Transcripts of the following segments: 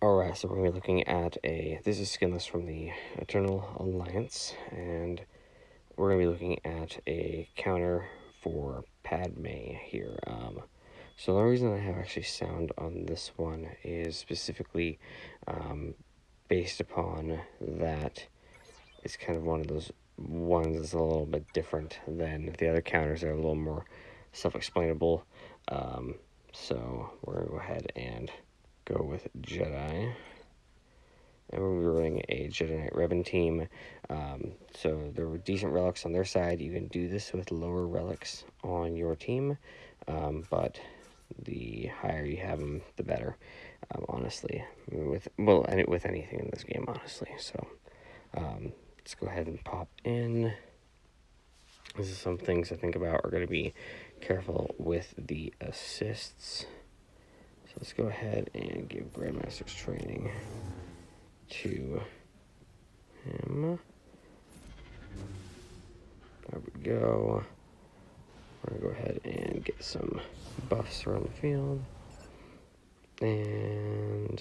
Alright, so we're going to be looking at this is skinless from the Eternal Alliance, and we're going to be looking at a counter for Padme here. So the reason I have actually sound on this one is specifically based upon that it's kind of one of those ones that's a little bit different than the other counters. They're a little more self-explainable. So we're going to go ahead and go with Jedi. And we're running a Jedi Knight Revan team. So there were decent relics on their side. You can do this with lower relics on your team, but the higher you have them, the better. Honestly, with anything in this game, honestly. So let's go ahead and pop in. This is some things to think about. Are going to be careful with the assists. So let's go ahead and give Grandmaster's training to him. There we go. We're going to go ahead and get some buffs around the field. And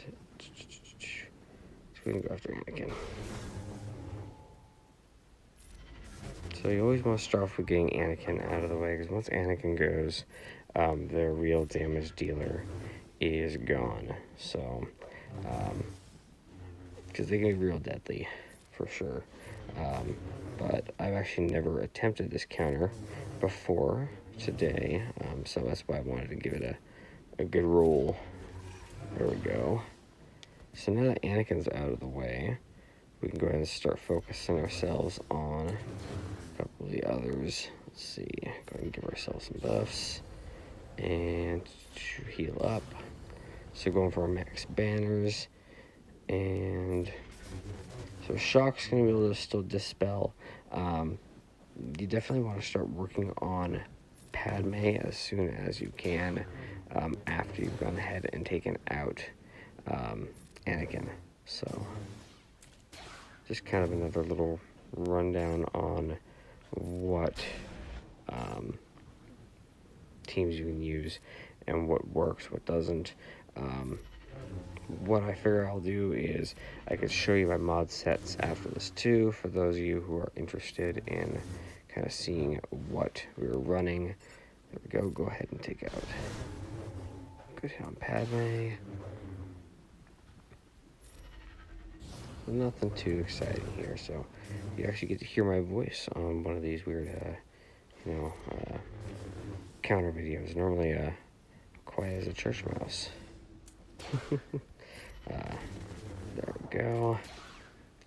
we can go after Anakin. So you always want to start off with getting Anakin out of the way, because once Anakin goes, their real damage dealer is gone. So, because they can be real deadly, for sure. But I've actually never attempted this counter before today, so that's why I wanted to give it a good roll. There we go. So now that Anakin's out of the way, we can go ahead and start focusing ourselves on a couple of the others. Let's see, go ahead and give ourselves some buffs and heal up. So going for our max banners, and so shock's going to be able to still dispel. You definitely want to start working on Padme as soon as you can, after you've gone ahead and taken out Anakin. So just kind of another little rundown on what teams you can use and what works, what doesn't. What I figure I'll do is I could show you my mod sets after this too, for those of you who are interested in kind of seeing what we were running. There we go. Go ahead and take out. Good hit on Padme. Nothing too exciting here, so you actually get to hear my voice on one of these weird, counter videos. Normally, quiet as a church mouse. There we go.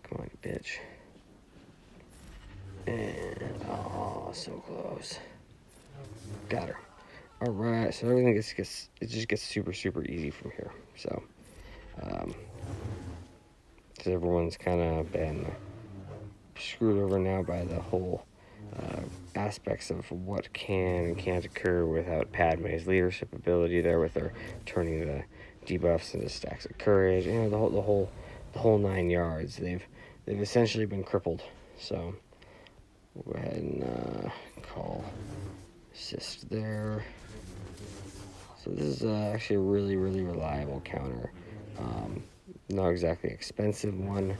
Come on, you bitch. And, oh, so close. Got her. Alright, so everything just gets super, super easy from here. So, because everyone's kind of been screwed over now by the whole aspects of what can and can't occur without Padme's leadership ability there, with her turning the debuffs into stacks of courage. You know, the whole 9 yards. They've essentially been crippled. So we'll go ahead and call assist there. So this is actually a really, really reliable counter. Not exactly expensive one.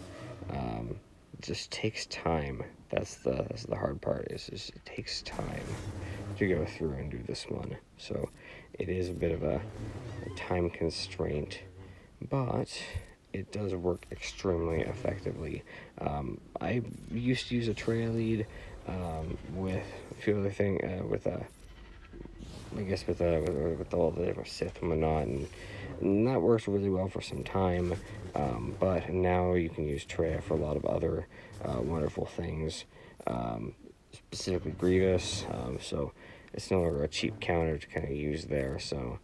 It just takes time. That's the hard part. Is just it takes time to go through and do this one. So it is a bit of a time constraint, but it does work extremely effectively. I used to use a trail lead with a few other things, with all the different Sith and whatnot, and that works really well for some time. But now you can use Traya for a lot of other wonderful things, specifically Grievous. So it's no longer a cheap counter to kind of use there. So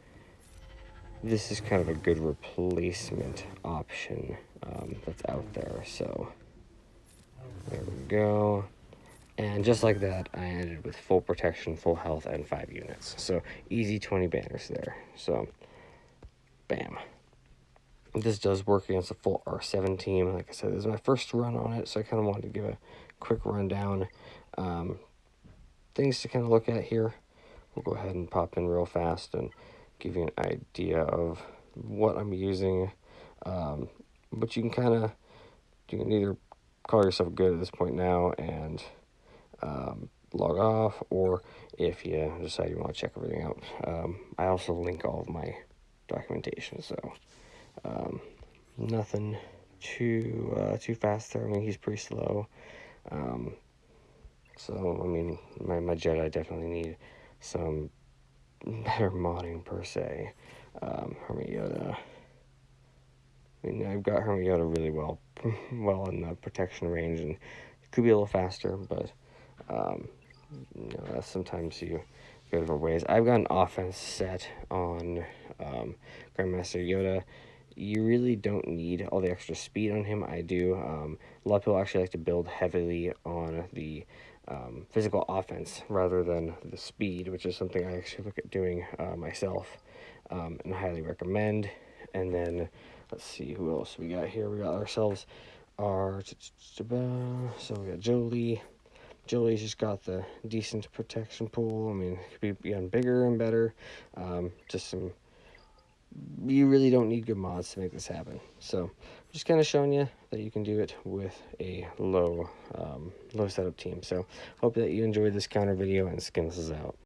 this is kind of a good replacement option that's out there. So there we go. And just like that, I ended with full protection, full health, and 5 units. So easy 20 banners there. So, bam. This does work against a full R7 team. Like I said, this is my first run on it, so I kind of wanted to give a quick rundown. Things to kind of look at here. We'll go ahead and pop in real fast and give you an idea of what I'm using. But you can either call yourself good at this point now and log off, or if you decide you want to check everything out, I also link all of my documentation. So nothing too fast there. I mean, he's pretty slow. So I mean, my Jedi definitely need some better modding per se. Hermit Yoda. I mean, I've got Hermit Yoda really well in the protection range, and it could be a little faster, but sometimes you go different ways. I've got an offense set on Grandmaster Yoda. You really don't need all the extra speed on him. I do. A lot of people actually like to build heavily on the physical offense rather than the speed, which is something I actually look at doing myself, and I highly recommend. And then let's see who else we got here. We got ourselves our so we got Jolie. Jolie's just got the decent protection pool. I mean, it could be getting bigger and better. Just some. You really don't need good mods to make this happen. So, just kind of showing you that you can do it with a low setup team. So, hope that you enjoyed this counter video and skin this out.